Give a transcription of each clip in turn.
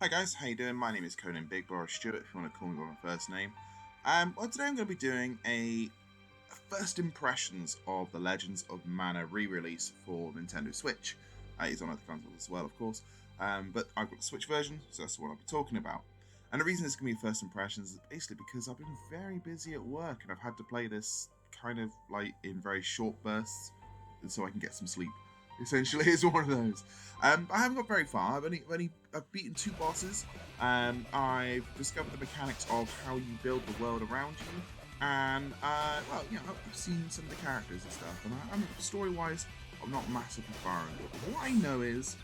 Hi guys, how you doing? My name is CODENAMEBIGBEAR, or Stuart if you want to call me by my first name. Well, today I'm going to be doing a first impressions of the Legends of Mana re-release for Nintendo Switch. It's on other consoles as well, of course, but I've got the Switch version, so that's what I'll be talking about. And the reason it's going to be first impressions is basically because I've been very busy at work and I've had to play this kind of like in very short bursts, so I can get some sleep. Essentially, it's one of those. I haven't got very far. I've beaten 2 bosses. I've discovered the mechanics of how you build the world around you, and well, you know, I've seen some of the characters and stuff. And I'm story-wise, I'm not massively far into it. But what I know is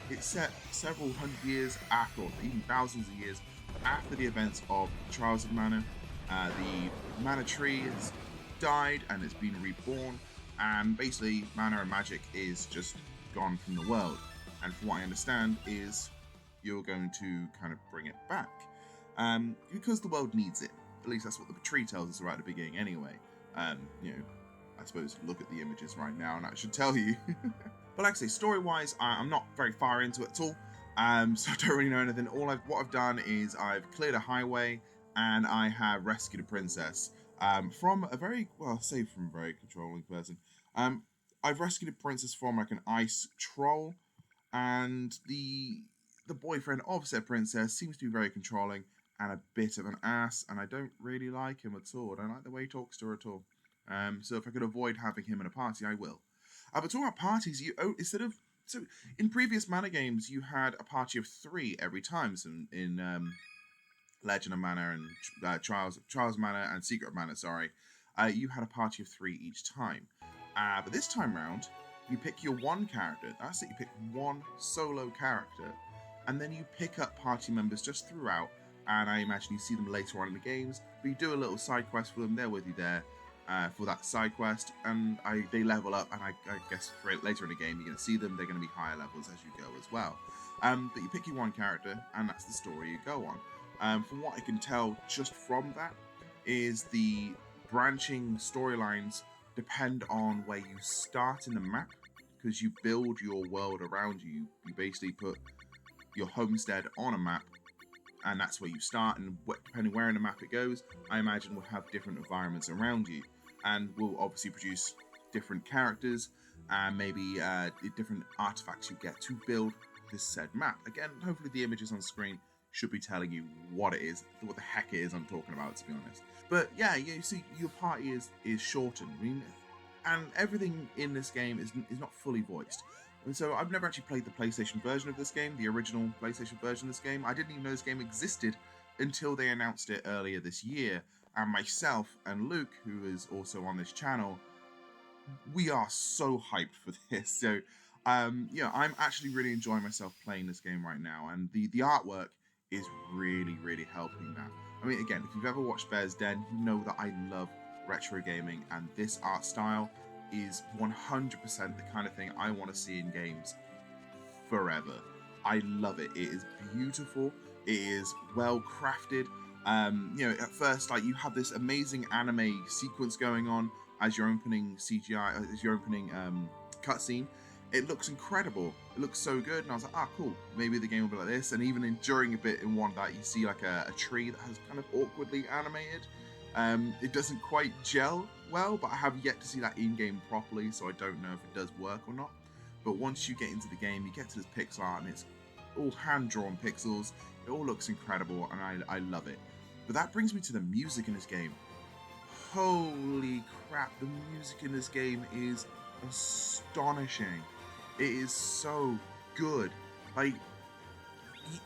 it's set several hundred years after, or even thousands of years after the events of Trials of Mana. The Mana Tree has died and it's been reborn. And basically, mana and magic is just gone from the world. And from what I understand is you're going to kind of bring it back. Because the world needs it. At least that's what the tree tells us right at the beginning anyway. You know, I suppose look at the images right now and that should tell you. But like I say, story-wise, I'm not very far into it at all. So I don't really know anything. What I've done is I've cleared a highway and I have rescued a princess. From a very, well, say from a very controlling person. I've rescued a princess from like an ice troll, and the boyfriend of said princess seems to be very controlling and a bit of an ass, and I don't really like him at all. I don't like the way he talks to her at all. So if I could avoid having him in a party, I will. But talking about parties, so in previous Mana games, you had a party of 3 every time. So in Legend of Mana and Trials of Mana and Secret of Mana, sorry, you had a party of 3 each time. But this time round, you pick your one character. That's it, you pick one solo character, and then you pick up party members just throughout, and I imagine you see them later on in the games, but you do a little side quest for them, they're with you there for that side quest, and they level up, and I guess for later in the game, you're going to see them, they're going to be higher levels as you go as well. But you pick your one character, and that's the story you go on. From what I can tell just from that, is the branching storylines depend on where you start in the map, because you build your world around you. You basically put your homestead on a map, and that's where you start, and depending where in the map it goes, I imagine will have different environments around you, and will obviously produce different characters, and maybe different artifacts you get to build this said map. Again, hopefully the images on screen should be telling you what it is, what the heck it is I'm talking about, to be honest. But yeah, you see, your party is shortened. I mean, and everything in this game is not fully voiced. And so I've never actually played the PlayStation version of this game, the original PlayStation version of this game. I didn't even know this game existed until they announced it earlier this year. And myself and Luke, who is also on this channel, we are so hyped for this. So, yeah, I'm actually really enjoying myself playing this game right now. And the artwork is really, really helping that. I mean, again, if you've ever watched Bear's Den, you know that I love retro gaming, and this art style is 100% the kind of thing I want to see in games forever. I love it. It is beautiful. It is well crafted. You know, at first, like, you have this amazing anime sequence going on as your opening CGI, as your opening cutscene. It looks incredible. It looks so good, and I was like, cool. Maybe the game will be like this. And even during a bit in one that you see like a tree that has kind of awkwardly animated. It doesn't quite gel well, but I have yet to see that in-game properly, so I don't know if it does work or not. But once you get into the game, you get to this pixel art, and it's all hand-drawn pixels. It all looks incredible, and I love it. But that brings me to the music in this game. Holy crap, the music in this game is astonishing. It is so good. Like,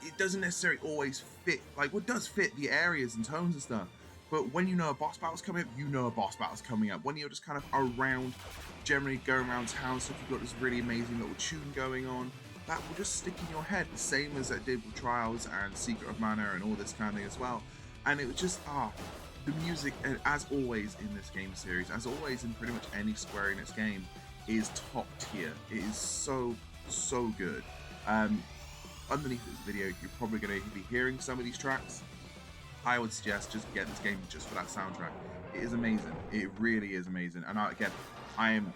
it doesn't necessarily always fit, like, what does fit the areas and tones and stuff. But when you know a boss battle's coming up, you know a boss battle's coming up. When you're just kind of around, generally going around town, so if you've got this really amazing little tune going on, that will just stick in your head, the same as it did with Trials and Secret of Mana and all this kind of thing as well. And it was just, the music, as always in this game series, as always in pretty much any Square Enix game, is top tier. It is so, so good. Underneath this video, you're probably going to be hearing some of these tracks. I would suggest just get this game just for that soundtrack. It is amazing. It really is amazing. And again, I am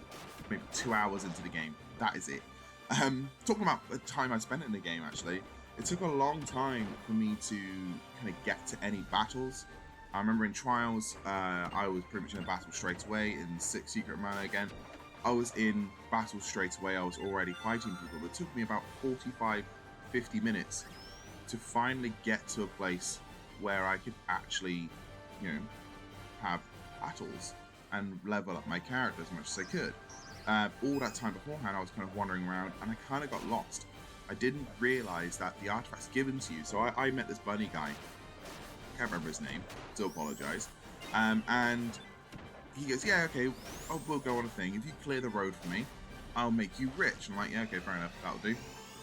maybe 2 hours into the game. That is it. Talking about the time I spent in the game, actually, it took a long time for me to kind of get to any battles. I remember in Trials, I was pretty much in a battle straight away. In Secret of Mana again, I was in battle straight away. I was already fighting people, but it took me about 45-50 minutes to finally get to a place where I could actually, you know, have battles and level up my character as much as I could. All that time beforehand, I was kind of wandering around, and I kind of got lost. I didn't realize that the artifact's given to you. So I met this bunny guy. I can't remember his name, so apologize. And he goes, yeah, okay, we'll go on a thing. If you clear the road for me, I'll make you rich. I'm like, yeah, okay, fair enough, that'll do.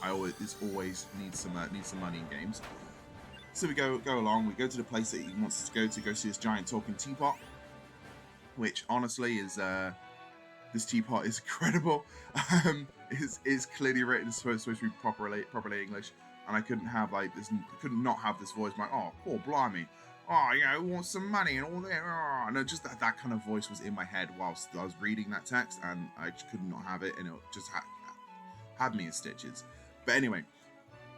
I always need some money in games. So we go along. We go to the place that he wants us to go see this giant talking teapot, which honestly is this teapot is incredible. Is clearly written. It's supposed to be properly English, and I couldn't have like this. Could not have this voice. Like, oh, poor blimey. Oh, yeah, we want some money and all that. Oh. And just that kind of voice was in my head whilst I was reading that text, and I just could not have it, and it just had me in stitches. But anyway,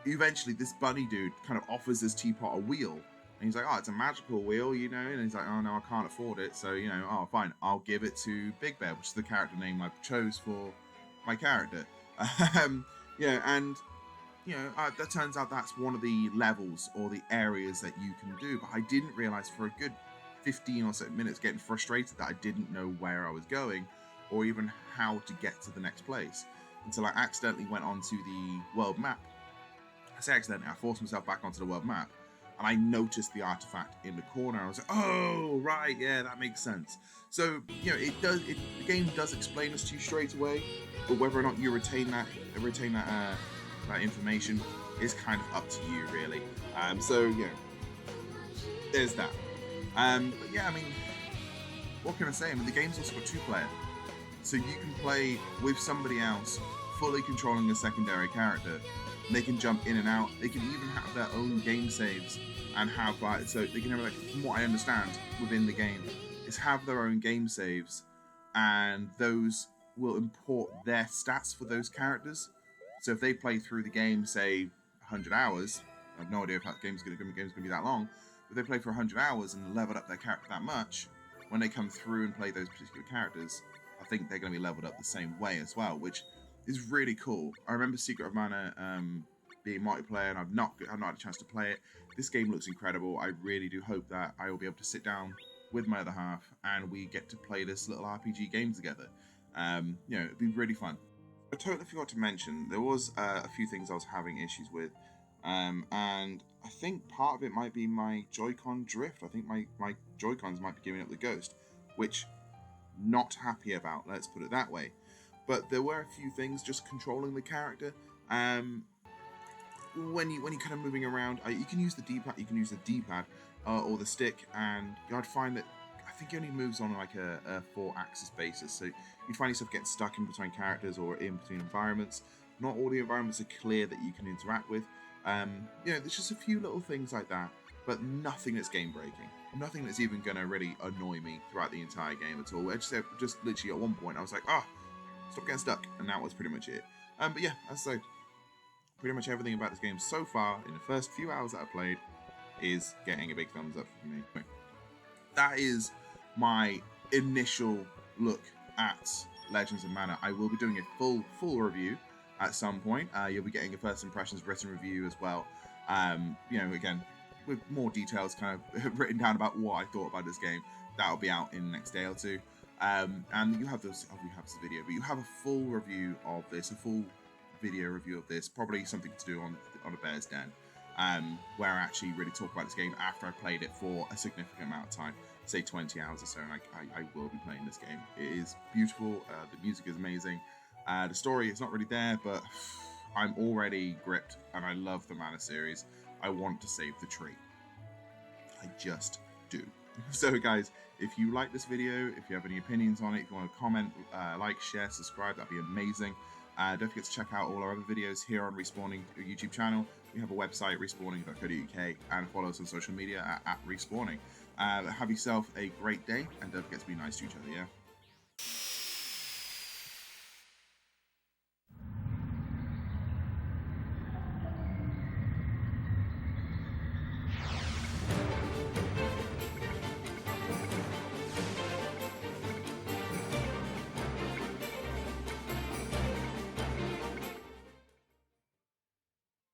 eventually this bunny dude kind of offers this teapot a wheel. And he's like, oh, it's a magical wheel, you know? And he's like, oh, no, I can't afford it. So, you know, oh, fine, I'll give it to Big Bear, which is the character name I chose for my character. Yeah, and, you know, that turns out that's one of the levels or the areas that you can do. But I didn't realize for a good 15 or so minutes getting frustrated that I didn't know where I was going or even how to get to the next place until I accidentally went onto the world map. I say accidentally, I forced myself back onto the world map. And I noticed the artifact in the corner. I was like, "Oh, right, yeah, that makes sense." So, you know, the game does explain this to you straight away, but whether or not you retain that information is kind of up to you, really. So, you know, there's that. But yeah, I mean, what can I say? I mean, the game's also got 2-player, so you can play with somebody else, fully controlling a secondary character. They can jump in and out. They can even have their own game saves and have so they can have, like, from what I understand within the game, is have their own game saves, and those will import their stats for those characters. So if they play through the game, say 100 hours, I have no idea if that game's going to be that long, but they play for 100 hours and leveled up their character that much, when they come through and play those particular characters, I think they're going to be leveled up the same way as well, which is really cool. I remember Secret of Mana being multiplayer, and I've not had a chance to play it. This game looks incredible. I really do hope that I will be able to sit down with my other half and we get to play this little RPG game together. You know, it'd be really fun. I totally forgot to mention, there was a few things I was having issues with, and I think part of it might be my Joy-Con drift. I think my Joy-Cons might be giving up the ghost, which not happy about, let's put it that way. But there were a few things just controlling the character. When you kind of moving around, you can use the D-pad, or the stick, and I'd find that I think he only moves on like a 4-axis basis. So you find yourself getting stuck in between characters or in between environments. Not all the environments are clear that you can interact with. You know, there's just a few little things like that, but nothing that's game breaking. Nothing that's even going to really annoy me throughout the entire game at all. I just literally at one point I was like, stop getting stuck, and that was pretty much it. But yeah, as I say, pretty much everything about this game so far in the first few hours that I've played is getting a big thumbs up from me. That is my initial look at Legends of Mana. I will be doing a full review at some point. You'll be getting a first impressions written review as well. You know, again, with more details kind of written down about what I thought about this game. That'll be out in the next day or two. And you have this video, but you have a full review of this, a full video review of this, probably something to do on a Bear's Den, where I actually really talk about this game after I played it for a significant amount of time, say 20 hours or so, and I will be playing this game. It is beautiful, the music is amazing, the story is not really there, but I'm already gripped, and I love the Mana series. I want to save the tree. I just do. So guys, if you like this video, if you have any opinions on it, if you want to comment, like, share, subscribe, that'd be amazing. Don't forget to check out all our other videos here on Respawning YouTube channel. We have a website, respawning.co.uk, and follow us on social media at Respawning. Have yourself a great day, and don't forget to be nice to each other, yeah?